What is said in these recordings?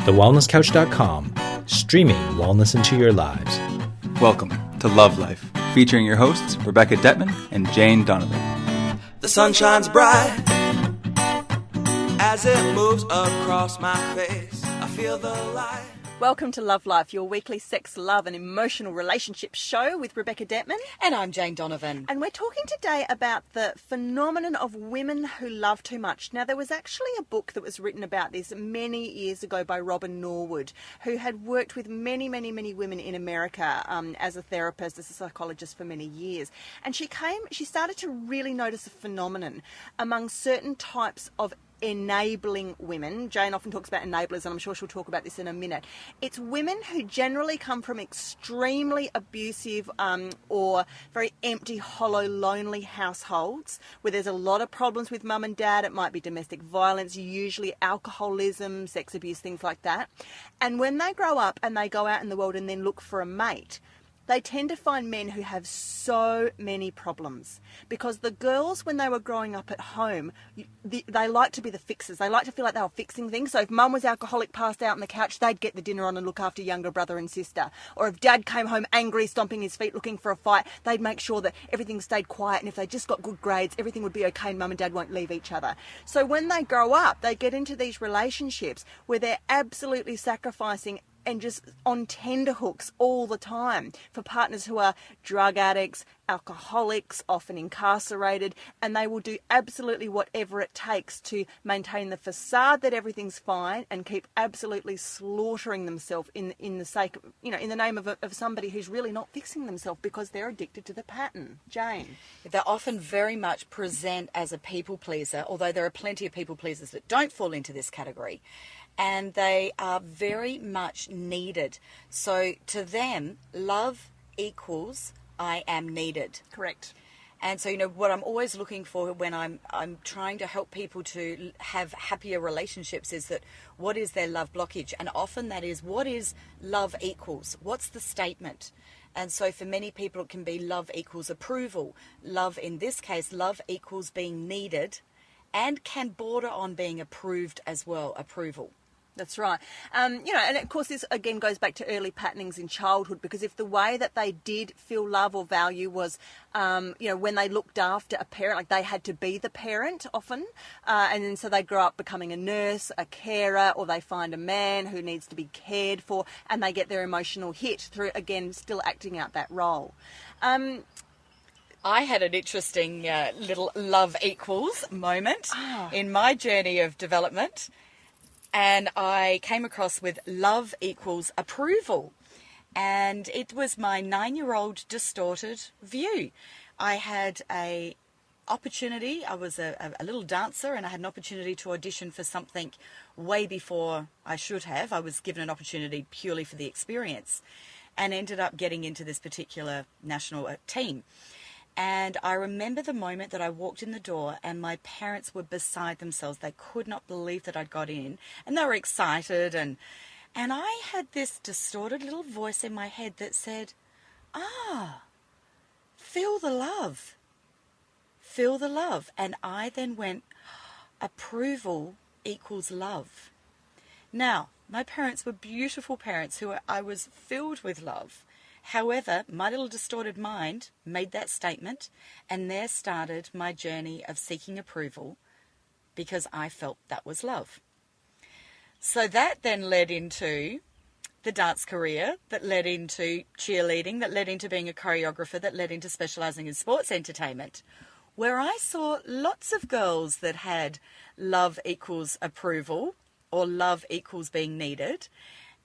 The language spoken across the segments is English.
thewellnesscouch.com, streaming wellness into your lives. Welcome to Love Life, featuring your hosts Rebecca Detman and Jane Donovan. The sun shines bright as it moves across my face. I feel the light. Welcome to Love Life, your weekly sex, love and emotional relationship show with Rebecca Detman. And I'm Jane Donovan. And we're talking today about the phenomenon of women who love too much. Now, there was actually a book that was written about this many years ago by Robin Norwood, who had worked with many women in America as a therapist, as a psychologist for many years. And she started to really notice a phenomenon among certain types of enabling women. Jane often talks about enablers, and I'm sure she'll talk about this in a minute. It's women who generally come from extremely abusive or very empty, hollow, lonely households where there's a lot of problems with mum and dad. It might be domestic violence, usually alcoholism, sex abuse, things like that. And when they grow up and they go out in the world and then look for a mate, they tend to find men who have so many problems because the girls, when they were growing up at home, they like to be the fixers. They like to feel like they were fixing things. So if mum was alcoholic, passed out on the couch, they'd get the dinner on and look after younger brother and sister. Or if dad came home angry, stomping his feet, looking for a fight, they'd make sure that everything stayed quiet. And if they just got good grades, everything would be okay and mum and dad won't leave each other. So when they grow up, they get into these relationships where they're absolutely sacrificing and just on tenterhooks all the time for partners who are drug addicts, alcoholics, often incarcerated, and they will do absolutely whatever it takes to maintain the facade that everything's fine and keep absolutely slaughtering themselves in the sake of, in the name of somebody who's really not fixing themselves because they're addicted to the pattern. Jane? They often very much present as a people pleaser, although there are plenty of people pleasers that don't fall into this category. And they are very much needed. So to them, love equals I am needed. Correct. And so, what I'm always looking for when I'm trying to help people to have happier relationships is that what is their love blockage? And often that is, what is love equals? What's the statement? And so for many people, it can be love equals approval. Love, in this case, love equals being needed and can border on being approved as well, approval. That's right. And of course this again goes back to early patternings in childhood, because if the way that they did feel love or value was, when they looked after a parent, like they had to be the parent often, and then so they grow up becoming a nurse, a carer, or they find a man who needs to be cared for, and they get their emotional hit through, again, still acting out that role. I had an interesting little love equals moment in my journey of development. And I came across with love equals approval. And it was my 9-year-old distorted view. I had a opportunity. I was a little dancer, and I had an opportunity to audition for something way before I should have. I was given an opportunity purely for the experience and ended up getting into this particular national team. And I remember the moment that I walked in the door and my parents were beside themselves. They could not believe that I'd got in, and they were excited. And I had this distorted little voice in my head that said, feel the love. Feel the love. And I then went, approval equals love. Now, my parents were beautiful parents who I was filled with love. However, my little distorted mind made that statement, and there started my journey of seeking approval because I felt that was love. So that then led into the dance career, that led into cheerleading, that led into being a choreographer, that led into specialising in sports entertainment, where I saw lots of girls that had love equals approval or love equals being needed,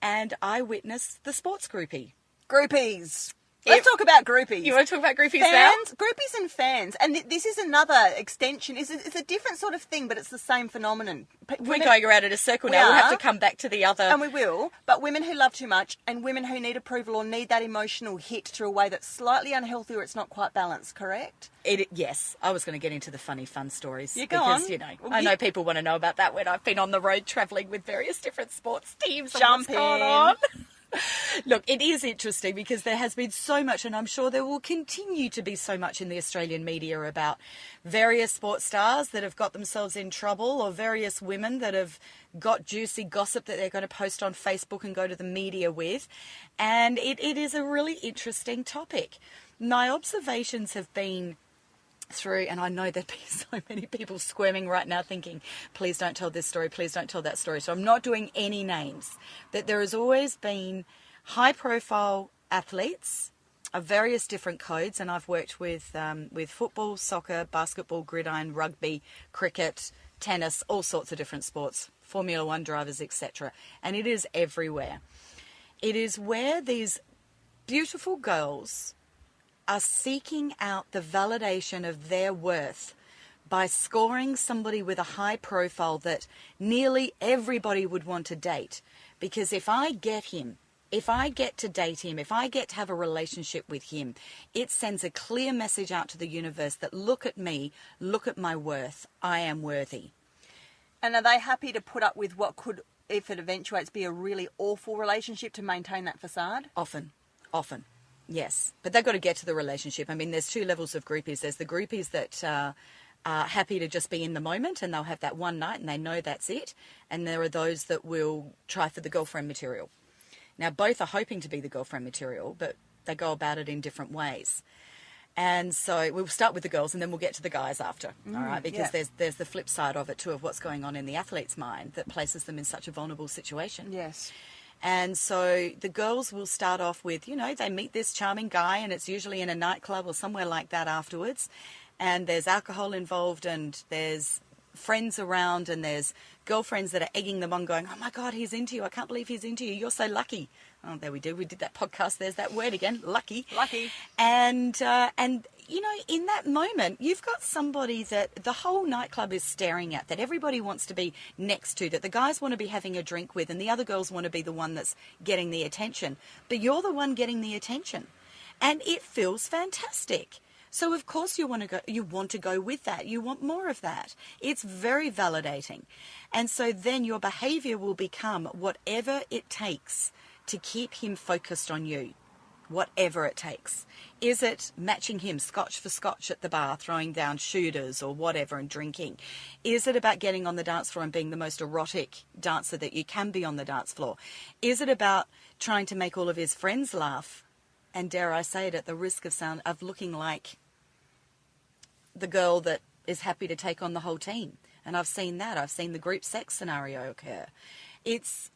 and I witnessed the sports groupie. Groupies. Let's talk about groupies. You want to talk about groupies fans, now? Groupies and fans. And this is another extension. It's a different sort of thing, but it's the same phenomenon. We're going around in a circle now. We'll have to come back to the other. And we will. But women who love too much and women who need approval or need that emotional hit through a way that's slightly unhealthy or it's not quite balanced, correct? Yes. I was going to get into the funny, fun stories. You go on. I know people want to know about that when I've been on the road travelling with various different sports teams. Jump in. Going on. Look, it is interesting because there has been so much, and I'm sure there will continue to be so much in the Australian media about various sports stars that have got themselves in trouble, or various women that have got juicy gossip that they're going to post on Facebook and go to the media with. And it is a really interesting topic. My observations have been through, and I know there'd be so many people squirming right now thinking, please don't tell this story, please don't tell that story. So I'm not doing any names. That there has always been high profile athletes of various different codes, and I've worked with football, soccer, basketball, gridiron, rugby, cricket, tennis, all sorts of different sports, Formula One drivers, etc. And it is everywhere. It is where these beautiful girls are seeking out the validation of their worth by scoring somebody with a high profile that nearly everybody would want to date. Because if I get him, if I get to date him, if I get to have a relationship with him, it sends a clear message out to the universe that look at me, look at my worth, I am worthy. And are they happy to put up with what could, if it eventuates, be a really awful relationship to maintain that facade? Often. Yes, but they've got to get to the relationship. I mean, there's two levels of groupies. There's the groupies that are happy to just be in the moment and they'll have that one night and they know that's it. And there are those that will try for the girlfriend material. Now, both are hoping to be the girlfriend material, but they go about it in different ways. And so we'll start with the girls and then we'll get to the guys after, all right? Because there's the flip side of it too, of what's going on in the athlete's mind that places them in such a vulnerable situation. Yes. And so the girls will start off with, they meet this charming guy and it's usually in a nightclub or somewhere like that afterwards. And there's alcohol involved and there's friends around and there's girlfriends that are egging them on going, oh my God, he's into you. I can't believe he's into you. You're so lucky. Oh, there we do. We did that podcast. There's that word again, lucky. Lucky. And in that moment, you've got somebody that the whole nightclub is staring at, that everybody wants to be next to, that the guys want to be having a drink with, and the other girls want to be the one that's getting the attention. But you're the one getting the attention. And it feels fantastic. So of course you want to go with that. You want more of that. It's very validating. And so then your behavior will become whatever it takes to keep him focused on you. Whatever it takes. Is it matching him scotch for scotch at the bar, throwing down shooters or whatever and drinking? Is it about getting on the dance floor and being the most erotic dancer that you can be on the dance floor? Is it about trying to make all of his friends laugh? And dare I say it, at the risk of looking like the girl that is happy to take on the whole team. And I've seen that. I've seen the group sex scenario occur. It's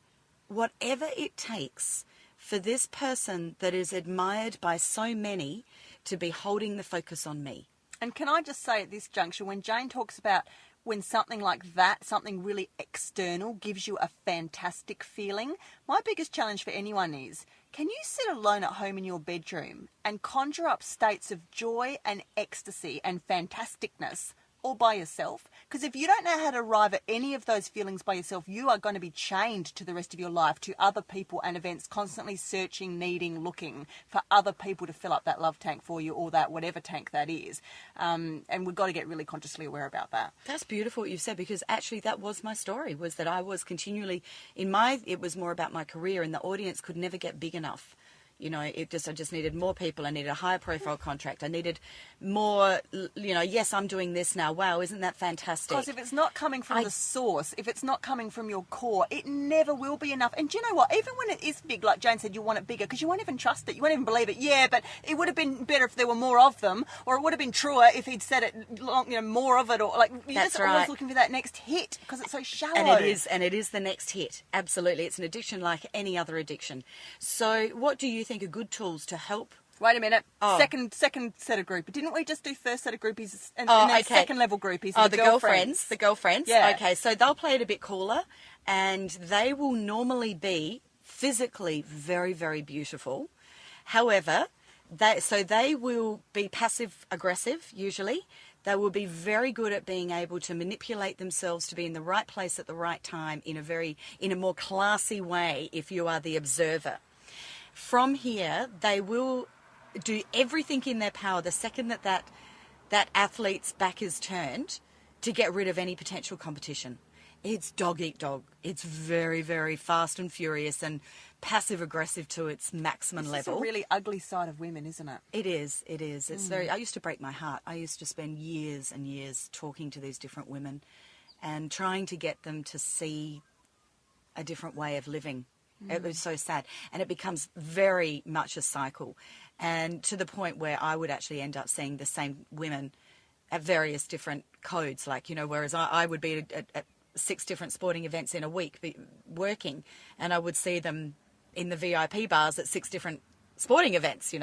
whatever it takes for this person that is admired by so many to be holding the focus on me. And can I just say at this juncture, when Jane talks about when something like that, something really external, gives you a fantastic feeling, my biggest challenge for anyone is, can you sit alone at home in your bedroom and conjure up states of joy and ecstasy and fantasticness all by yourself? Because if you don't know how to arrive at any of those feelings by yourself, you are going to be chained to the rest of your life to other people and events, constantly searching, needing, looking for other people to fill up that love tank for you, or that whatever tank that is. And we've got to get really consciously aware about that. That's Beautiful what you've said, because actually that was my story, was that I was continually it was more about my career, and the audience could never get big enough. I just needed more people. I needed a higher profile contract. I needed more, yes, I'm doing this now. Wow, isn't that fantastic? Because if it's not coming from the source, if it's not coming from your core, it never will be enough. And do you know what? Even when it is big, like Jane said, you want it bigger because you won't even trust it. You won't even believe it. Yeah, but it would have been better if there were more of them, or it would have been truer if he'd said it, more of it, or you're just always looking for that next hit because it's so shallow. And it is the next hit. Absolutely. It's an addiction like any other addiction. So what do you think are good tools to help? Wait a minute. Oh. Second set of groupies. Didn't we just do first set of groupies and then okay. second level groupies? Oh, the girlfriends. The girlfriends. Yeah. Okay, so they'll play it a bit cooler, and they will normally be physically very, very beautiful. However, they will be passive aggressive usually. They will be very good at being able to manipulate themselves to be in the right place at the right time in a more classy way if you are the observer. From here, they will do everything in their power the second that athlete's back is turned to get rid of any potential competition. It's dog eat dog. It's very, very fast and furious and passive aggressive to its maximum level. It's a really ugly side of women, isn't it? It is. It's very. I used to break my heart. I used to spend years and years talking to these different women and trying to get them to see a different way of living. It was so sad. And it becomes very much a cycle. And to the point where I would actually end up seeing the same women at various different codes. Like, whereas I would be at 6 different sporting events in a week working, and I would see them in the VIP bars at 6 different sporting events,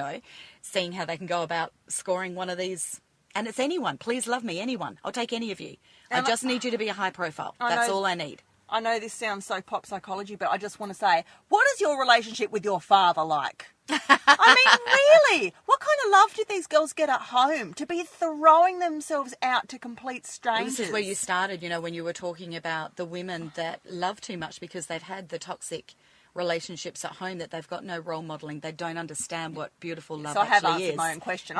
seeing how they can go about scoring one of these. And it's anyone. Please love me, anyone. I'll take any of you. I just need you to be a high profile. That's all I need. I know this sounds so pop psychology, but I just want to say, what is your relationship with your father like? I mean, really? What kind of love did these girls get at home to be throwing themselves out to complete strangers? This is where you started, when you were talking about the women that love too much because they've had the toxic relationships at home, that they've got no role modelling. They don't understand what beautiful love actually is. So I have answered my own question.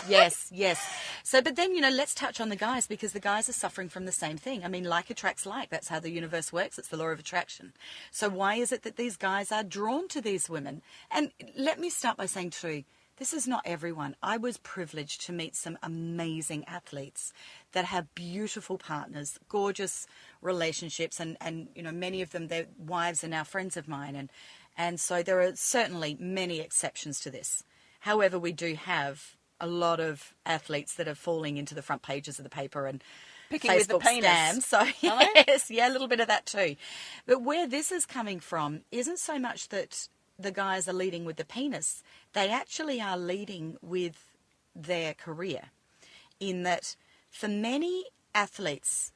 Yes. So, but then, let's touch on the guys, because the guys are suffering from the same thing. I mean, like attracts like. That's how the universe works. It's the law of attraction. So why is it that these guys are drawn to these women? And let me start by saying too, this is not everyone. I was privileged to meet some amazing athletes that have beautiful partners, gorgeous relationships, and many of them, their wives are now friends of mine. And so there are certainly many exceptions to this. However, we do have a lot of athletes that are falling into the front pages of the paper and picking Facebook with the penis. scams. So yes, a little bit of that too. But where this is coming from isn't so much that the guys are leading with the penis. They actually are leading with their career, in that for many athletes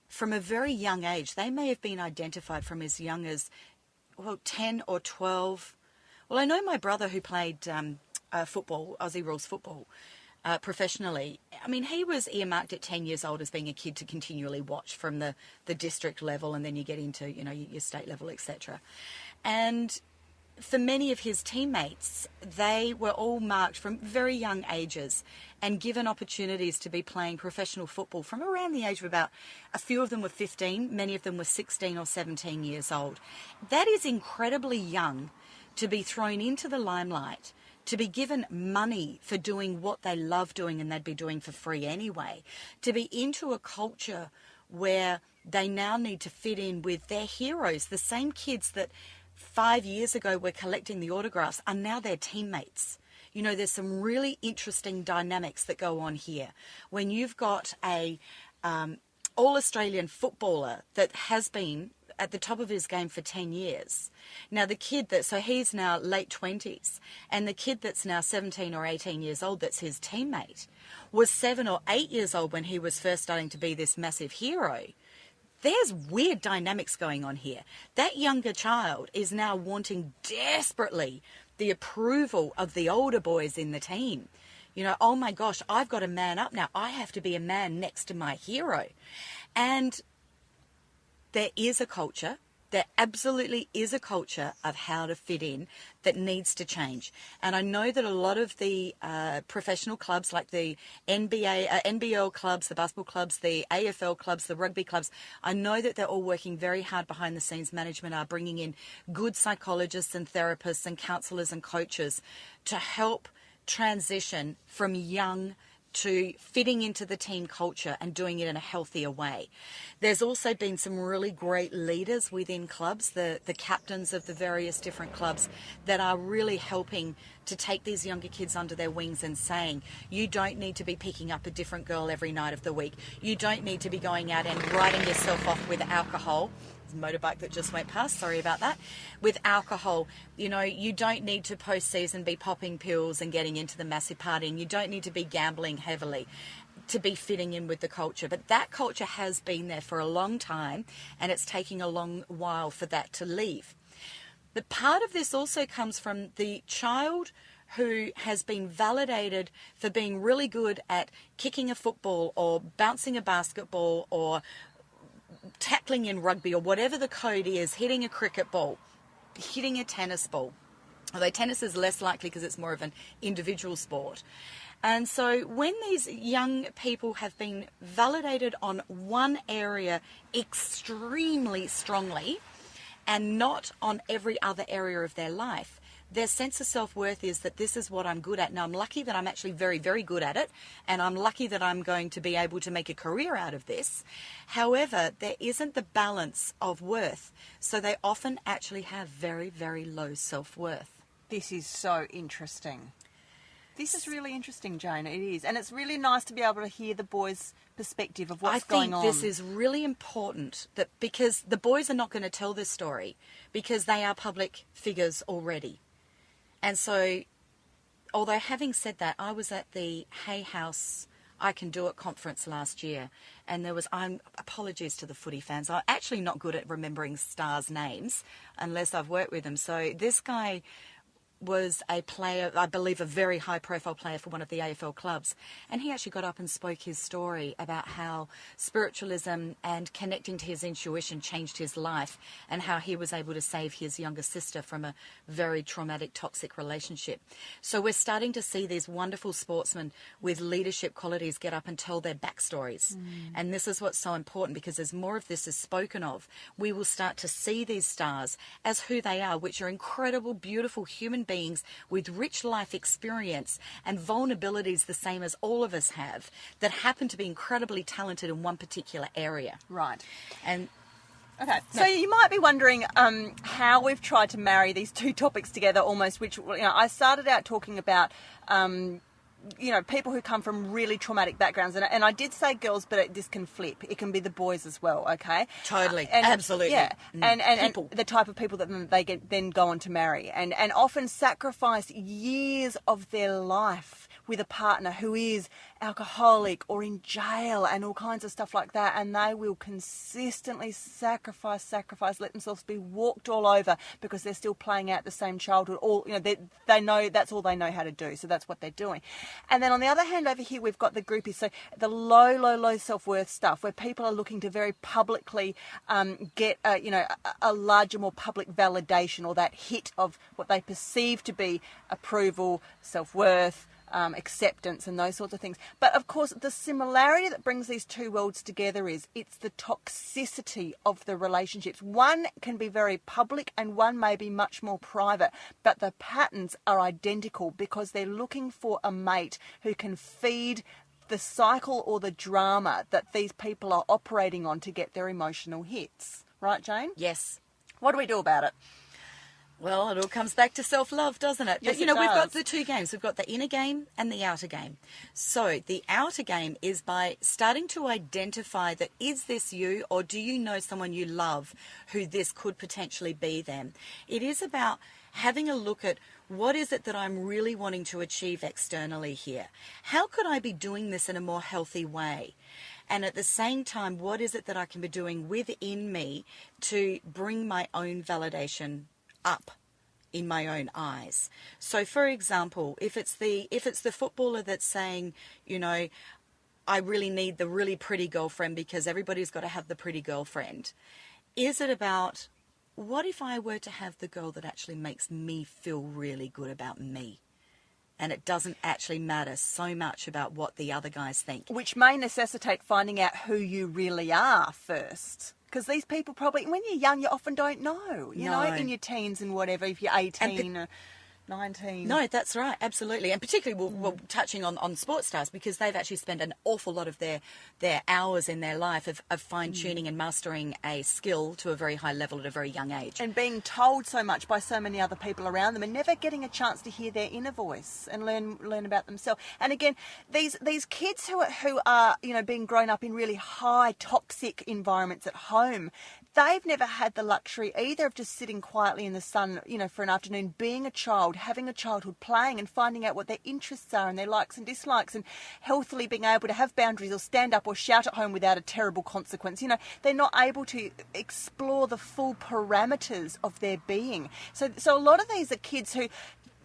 from a very young age, they may have been identified from as young as 10 or 12. Well, I know my brother who played football, Aussie rules football, professionally. I mean, he was earmarked at 10 years old as being a kid to continually watch from the district level, and then you get into, your state level, etc. And for many of his teammates, they were all marked from very young ages and given opportunities to be playing professional football from around the age of about, a few of them were 15, many of them were 16 or 17 years old. That is incredibly young to be thrown into the limelight, to be given money for doing what they love doing and they'd be doing for free anyway, to be into a culture where they now need to fit in with their heroes, the same kids that 5 years ago were collecting the autographs are now their teammates. There's some really interesting dynamics that go on here. When you've got a all-Australian footballer that has been at the top of his game for 10 years. Now the kid so he's now late 20s, and the kid that's now 17 or 18 years old that's his teammate was 7 or 8 years old when he was first starting to be this massive hero. There's weird dynamics going on here. That younger child is now wanting desperately the approval of the older boys in the team. Oh my gosh, I've got to man up now. I have to be a man next to my hero. And there is a culture, there absolutely is a culture of how to fit in that needs to change. And I know that a lot of the professional clubs, like the NBL clubs, the basketball clubs, the AFL clubs, the rugby clubs, I know that they're all working very hard behind the scenes. Management are bringing in good psychologists and therapists and counsellors and coaches to help transition from young to fitting into the team culture and doing it in a healthier way. There's also been some really great leaders within clubs, the captains of the various different clubs, that are really helping to take these younger kids under their wings and saying, you don't need to be picking up a different girl every night of the week. You don't need to be going out and writing yourself off with alcohol. Motorbike that just went past, sorry about that, with alcohol. You don't need to post-season be popping pills and getting into the massive partying. You don't need to be gambling heavily to be fitting in with the culture. But that culture has been there for a long time, and it's taking a long while for that to leave. But part of this also comes from the child who has been validated for being really good at kicking a football or bouncing a basketball or tackling in rugby or whatever the code is, hitting a cricket ball, hitting a tennis ball, although tennis is less likely because it's more of an individual sport. And so when these young people have been validated on one area extremely strongly and not on every other area of their life, their sense of self-worth is that this is what I'm good at. Now, I'm lucky that I'm actually very, very good at it, and I'm lucky that I'm going to be able to make a career out of this. However, there isn't the balance of worth, so they often actually have very, very low self-worth. This is so interesting. This is really interesting, Jane. It is. And it's really nice to be able to hear the boys' perspective of what's going on. I think this is really important, that because the boys are not going to tell this story because they are public figures already. And so, although having said that, I was at the Hay House I Can Do It conference last year, and there was, apologies to the footy fans, I'm actually not good at remembering stars' names unless I've worked with them. So this guy was a player, I believe a very high profile player for one of the AFL clubs, and he actually got up and spoke his story about how spiritualism and connecting to his intuition changed his life, and how he was able to save his younger sister from a very traumatic, toxic relationship. So we're starting to see these wonderful sportsmen with leadership qualities get up and tell their backstories. And this is what's so important, because as more of this is spoken of, we will start to see these stars as who they are, which are incredible, beautiful human beings with rich life experience and vulnerabilities the same as all of us have, that happen to be incredibly talented in one particular area. Right. And okay, so you might be wondering how we've tried to marry these two topics together almost, which, I started out talking about, people who come from really traumatic backgrounds. And I did say girls, but this can flip. It can be the boys as well, okay? Totally, And, absolutely. Yeah, and people. the type of people that they then go on to marry and often sacrifice years of their life with a partner who is alcoholic or in jail and all kinds of stuff like that, and they will consistently sacrifice, let themselves be walked all over because they're still playing out the same childhood. They know that's all they know how to do, so that's what they're doing. And then on the other hand, over here we've got the groupies, so the low self-worth stuff, where people are looking to very publicly get a larger, more public validation, or that hit of what they perceive to be approval, self-worth, acceptance, and those sorts of things. But of course, the similarity that brings these two worlds together is it's the toxicity of the relationships. One can be very public and one may be much more private, but the patterns are identical because they're looking for a mate who can feed the cycle or the drama that these people are operating on to get their emotional hits. Right, Jane? Yes. What do we do about it? Well, it all comes back to self-love, doesn't it? Yes, But, it we've got does. the two games. We've got the inner game and the outer game. So the outer game is by starting to identify that, is this you, or do you know someone you love who this could potentially be them? It is about having a look at, what is it that I'm really wanting to achieve externally here? How could I be doing this in a more healthy way? And at the same time, what is it that I can be doing within me to bring my own validation up in my own eyes? So for example, if it's the footballer that's saying, I really need the really pretty girlfriend because everybody's got to have the pretty girlfriend, is it about, what if I were to have the girl that actually makes me feel really good about me? And it doesn't actually matter so much about what the other guys think. Which may necessitate finding out who you really are first. Because these people probably, when you're young, you often don't know, you know, in your teens and whatever, if you're 18 or 19. No, that's right, absolutely. And particularly we're touching on sports stars, because they've actually spent an awful lot of their hours in their life of fine-tuning and mastering a skill to a very high level at a very young age. And being told so much by so many other people around them and never getting a chance to hear their inner voice and learn about themselves. And again, these kids who are being grown up in really high toxic environments at home, they've never had the luxury either of just sitting quietly in the sun, for an afternoon, being a child, having a childhood, playing and finding out what their interests are and their likes and dislikes, and healthily being able to have boundaries or stand up or shout at home without a terrible consequence. They're not able to explore the full parameters of their being. So a lot of these are kids who,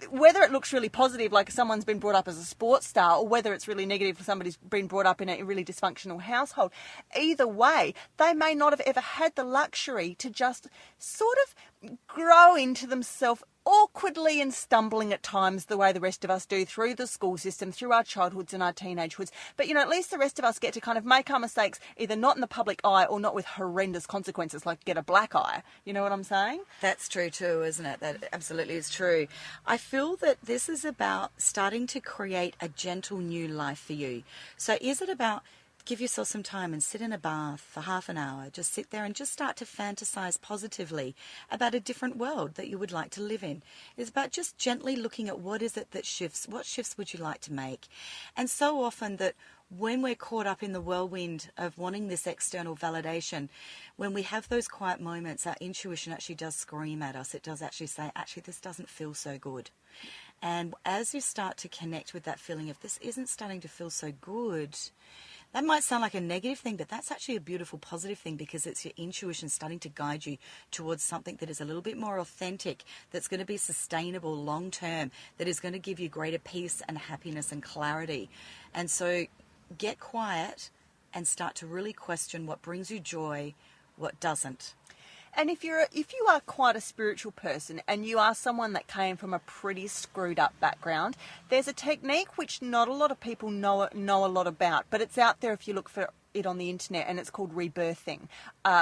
whether it looks really positive, like someone's been brought up as a sports star, or whether it's really negative for somebody's been brought up in a really dysfunctional household, either way, they may not have ever had the luxury to just sort of grow into themselves awkwardly and stumbling at times the way the rest of us do through the school system, through our childhoods and our teenagehoods. But, you know, at least the rest of us get to kind of make our mistakes either not in the public eye or not with horrendous consequences like get a black eye. You know what I'm saying? That's true too, isn't it? That absolutely is true. I feel that this is about starting to create a gentle new life for you. So is it about give yourself some time and sit in a bath for half an hour, just sit there and just start to fantasize positively about a different world that you would like to live in. It's about just gently looking at what is it that shifts, what shifts would you like to make? And so often that when we're caught up in the whirlwind of wanting this external validation, when we have those quiet moments, our intuition actually does scream at us. It does actually say, actually, this doesn't feel so good. And as you start to connect with that feeling of this isn't starting to feel so good, that might sound like a negative thing, but that's actually a beautiful positive thing because it's your intuition starting to guide you towards something that is a little bit more authentic, that's going to be sustainable long term, that is going to give you greater peace and happiness and clarity. And so get quiet and start to really question what brings you joy, what doesn't. And if you are quite a spiritual person and you are someone that came from a pretty screwed up background, there's a technique which not a lot of people know a lot about, but it's out there if you look for it on the internet, and it's called rebirthing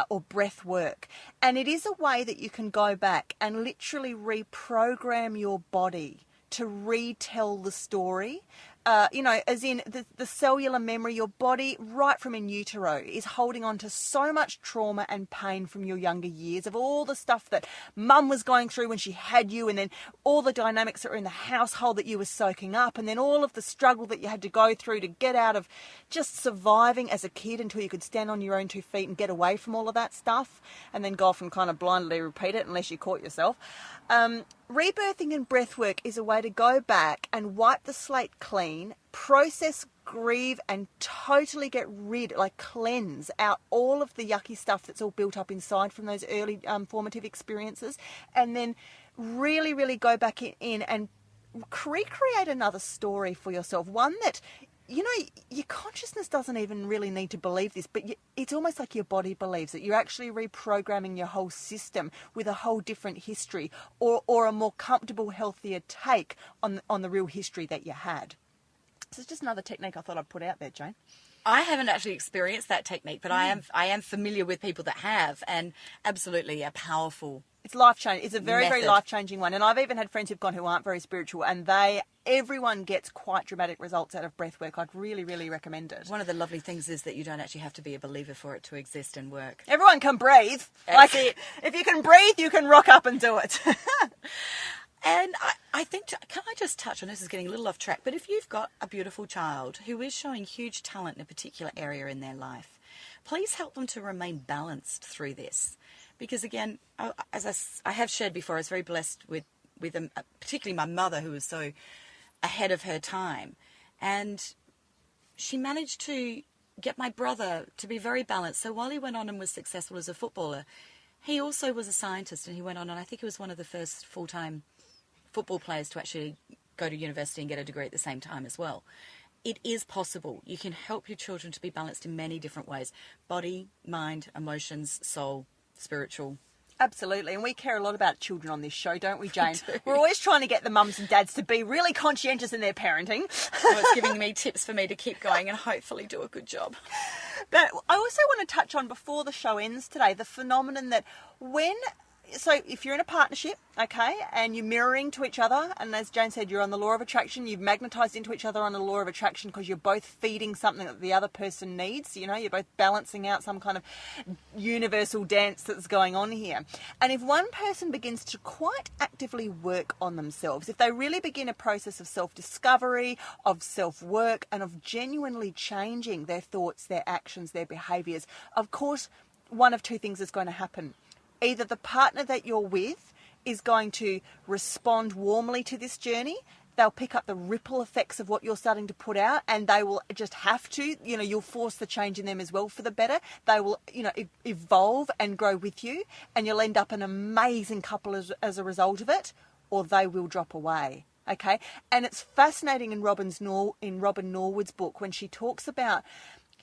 or breath work. And it is a way that you can go back and literally reprogram your body to retell the story. As in the cellular memory, your body, right from in utero, is holding on to so much trauma and pain from your younger years of all the stuff that mum was going through when she had you, and then all the dynamics that were in the household that you were soaking up, and then all of the struggle that you had to go through to get out of just surviving as a kid until you could stand on your own 2 feet and get away from all of that stuff, and then go off and kind of blindly repeat it unless you caught yourself. Rebirthing and breathwork is a way to go back and wipe the slate clean, process, grieve, and totally get rid, cleanse out all of the yucky stuff that's all built up inside from those early formative experiences, and then really, really go back in and recreate another story for yourself, one that, you know, your consciousness doesn't even really need to believe this, but it's almost like your body believes it. You're actually reprogramming your whole system with a whole different history, or a more comfortable, healthier take on the real history that you had. So it's just another technique I thought I'd put out there, Jane. I haven't actually experienced that technique, but I am familiar with people that have, and absolutely a powerful. It's life-changing. It's a very, method. very life-changing one. And I've even had friends who've gone who aren't very spiritual, and everyone gets quite dramatic results out of breathwork. I'd really, really recommend it. One of the lovely things is that you don't actually have to be a believer for it to exist and work. Everyone can breathe. If you can breathe, you can rock up and do it. And I think, can I just touch on, this is getting a little off track, but if you've got a beautiful child who is showing huge talent in a particular area in their life, please help them to remain balanced through this. Because again, as I have shared before, I was very blessed with particularly my mother, who was so ahead of her time. And she managed to get my brother to be very balanced. So while he went on and was successful as a footballer, he also was a scientist, and he went on, and I think he was one of the first full-time football players to actually go to university and get a degree at the same time as well. It is possible. You can help your children to be balanced in many different ways. Body, mind, emotions, soul, spiritual. Absolutely. And we care a lot about children on this show, don't we, Jane? We do. We're always trying to get the mums and dads to be really conscientious in their parenting. Well, it's giving me tips for me to keep going and hopefully do a good job. But I also want to touch on, before the show ends today, the phenomenon that so if you're in a partnership, okay, and you're mirroring to each other, and as Jane said, you're on the law of attraction, you've magnetized into each other on the law of attraction because you're both feeding something that the other person needs, you know, you're both balancing out some kind of universal dance that's going on here. And if one person begins to quite actively work on themselves, if they really begin a process of self-discovery, of self-work, and of genuinely changing their thoughts, their actions, their behaviours, of course, one of two things is going to happen. Either the partner that you're with is going to respond warmly to this journey. They'll pick up the ripple effects of what you're starting to put out, and they will just have to, you know, you'll force the change in them as well for the better. They will, you know, evolve and grow with you, and you'll end up an amazing couple as a result of it, or they will drop away. Okay. And it's fascinating in Robin Norwood's book when she talks about,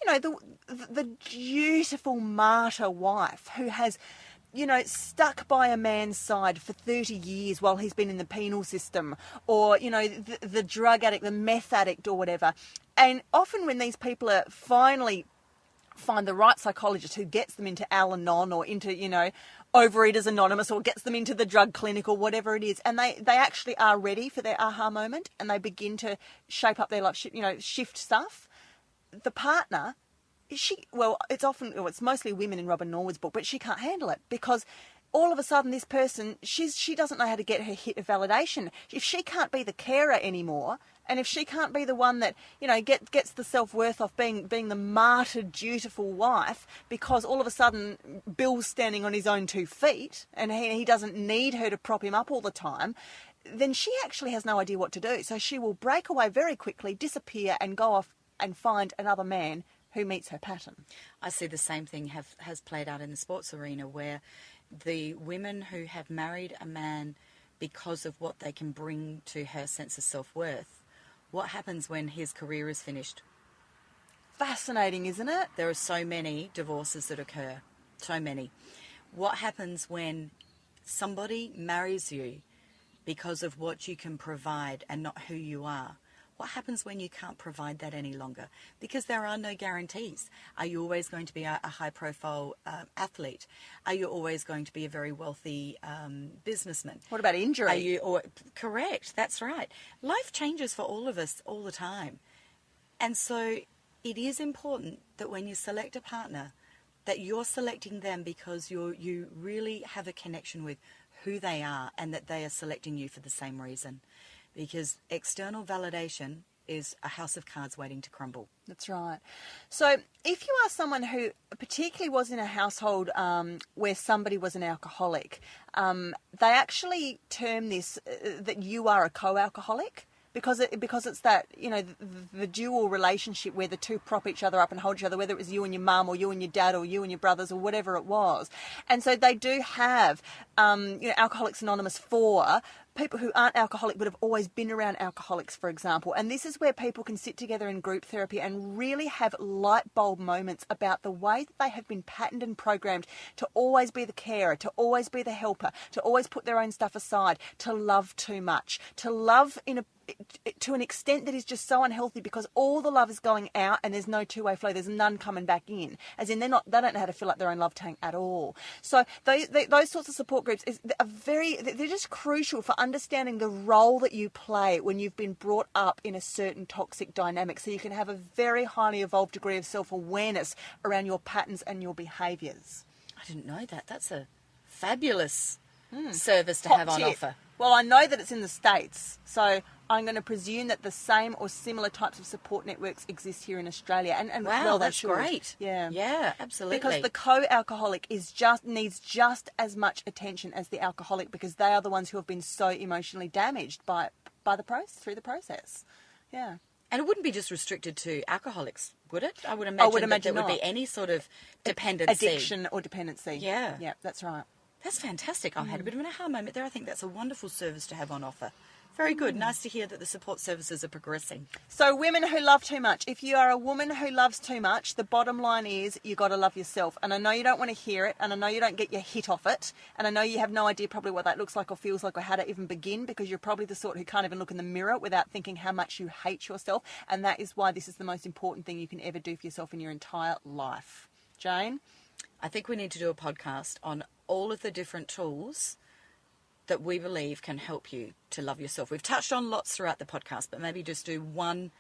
you know, the beautiful martyr wife who has stuck by a man's side for 30 years while he's been in the penal system, or, the drug addict, the meth addict or whatever. And often when these people are finally find the right psychologist who gets them into Al-Anon or into, Overeaters Anonymous, or gets them into the drug clinic or whatever it is, and they actually are ready for their aha moment and they begin to shape up their life, shift stuff. The partner, it's mostly women in Robin Norwood's book, but she can't handle it because all of a sudden this person, she doesn't know how to get her hit of validation. If she can't be the carer anymore, and if she can't be the one that, gets the self-worth off being the martyred, dutiful wife, because all of a sudden Bill's standing on his own 2 feet and he doesn't need her to prop him up all the time, then she actually has no idea what to do. So she will break away very quickly, disappear, and go off and find another man who meets her pattern. I see the same thing has played out in the sports arena, where the women who have married a man because of what they can bring to her sense of self-worth, what happens when his career is finished? Fascinating, isn't it? There are so many divorces that occur. So many. What happens when somebody marries you because of what you can provide and not who you are? What happens when you can't provide that any longer? Because there are no guarantees. Are you always going to be a high-profile athlete? Are you always going to be a very wealthy businessman? What about injury? Correct, that's right. Life changes for all of us all the time. And so it is important that when you select a partner, that you're selecting them because you really have a connection with who they are, and that they are selecting you for the same reason. Because external validation is a house of cards waiting to crumble. That's right. So if you are someone who particularly was in a household where somebody was an alcoholic, they actually term this that you are a co-alcoholic. Because it's that, the dual relationship where the two prop each other up and hold each other, whether it was you and your mum or you and your dad or you and your brothers or whatever it was. And so they do have, Alcoholics Anonymous for people who aren't alcoholic but have always been around alcoholics, for example. And this is where people can sit together in group therapy and really have light bulb moments about the way that they have been patterned and programmed to always be the carer, to always be the helper, to always put their own stuff aside, to love too much, to love to an extent that is just so unhealthy, because all the love is going out and there's no two-way flow. There's none coming back in, as in they don't know how to fill up their own love tank at all. So those sorts of support groups they're just crucial for understanding the role that you play when you've been brought up in a certain toxic dynamic, so you can have a very highly evolved degree of self-awareness around your patterns and your behaviours. I didn't know that. That's a fabulous service to have on offer. Well, I know that it's in the States, so I'm going to presume that the same or similar types of support networks exist here in Australia. And wow, well, that's great. Yeah, absolutely. Because the co-alcoholic needs just as much attention as the alcoholic, because they are the ones who have been so emotionally damaged through the process. Yeah. And it wouldn't be just restricted to alcoholics, would it? I would imagine that there would be any sort of dependency. Addiction or dependency. Yeah. Yeah, that's right. That's fantastic. I've had a bit of an aha moment there. I think that's a wonderful service to have on offer. Very good. Nice to hear that the support services are progressing. So women who love too much. If you are a woman who loves too much, the bottom line is you got to love yourself. And I know you don't want to hear it, and I know you don't get your hit off it, and I know you have no idea probably what that looks like or feels like or how to even begin, because you're probably the sort who can't even look in the mirror without thinking how much you hate yourself. And that is why this is the most important thing you can ever do for yourself in your entire life. Jane? I think we need to do a podcast on all of the different tools that we believe can help you to love yourself. We've touched on lots throughout the podcast, but maybe just do one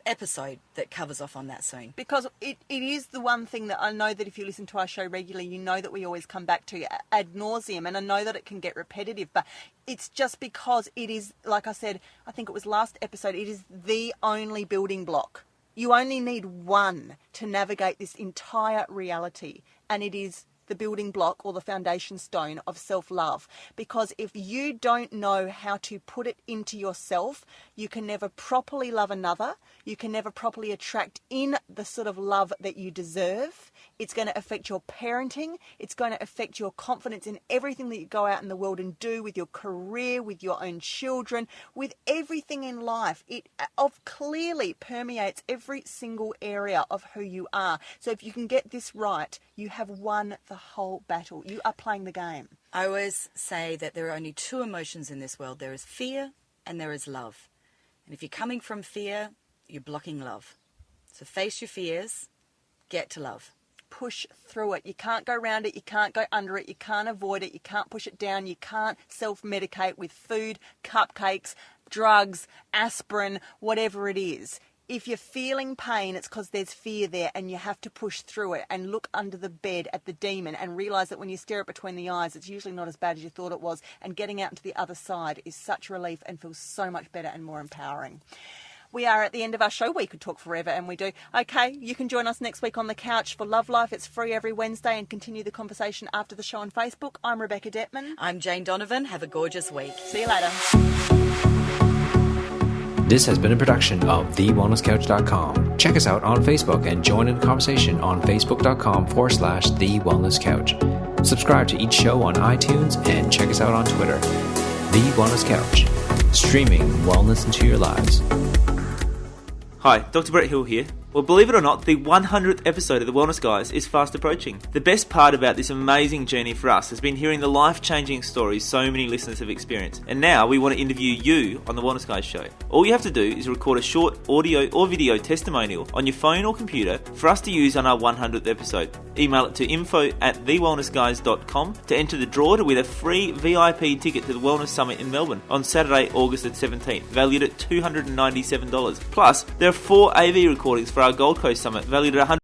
episode that covers off on that soon. Because it is the one thing that I know that if you listen to our show regularly, you know that we always come back to ad nauseum, and I know that it can get repetitive, but it's just because it is, like I said, I think it was last episode, it is the only building block. You only need one to navigate this entire reality, and it is the building block or the foundation stone of self-love. Because if you don't know how to put it into yourself, you can never properly love another. You can never properly attract in the sort of love that you deserve. It's going to affect your parenting. It's going to affect your confidence in everything that you go out in the world and do, with your career, with your own children, with everything in life. It clearly permeates every single area of who you are. So if you can get this right, you have won the whole battle. You are playing the game. I always say that there are only two emotions in this world. There is fear and there is love. And if you're coming from fear, you're blocking love. So face your fears, get to love. Push through it. You can't go around it. You can't go under it. You can't avoid it. You can't push it down. You can't self-medicate with food, cupcakes, drugs, aspirin, whatever it is. If you're feeling pain, it's because there's fear there and you have to push through it and look under the bed at the demon and realise that when you stare it between the eyes, it's usually not as bad as you thought it was, and getting out into the other side is such relief and feels so much better and more empowering. We are at the end of our show. We could talk forever, and we do. Okay, you can join us next week on the couch for Love Life. It's free every Wednesday, and continue the conversation after the show on Facebook. I'm Rebecca Detman. I'm Jane Donovan. Have a gorgeous week. See you later. This has been a production of TheWellnessCouch.com. Check us out on Facebook and join in the conversation on Facebook.com/The Wellness Couch. Subscribe to each show on iTunes and check us out on Twitter. The Wellness Couch, streaming wellness into your lives. Hi, Dr. Brett Hill here. Well, believe it or not, the 100th episode of The Wellness Guys is fast approaching. The best part about this amazing journey for us has been hearing the life-changing stories so many listeners have experienced. And now we want to interview you on The Wellness Guys show. All you have to do is record a short audio or video testimonial on your phone or computer for us to use on our 100th episode. Email it to info@thewellnessguys.com to enter the draw to win a free VIP ticket to the Wellness Summit in Melbourne on Saturday, August the 17th, valued at $297. Plus, there are 4 AV recordings for our Gold Coast Summit, valued at $100.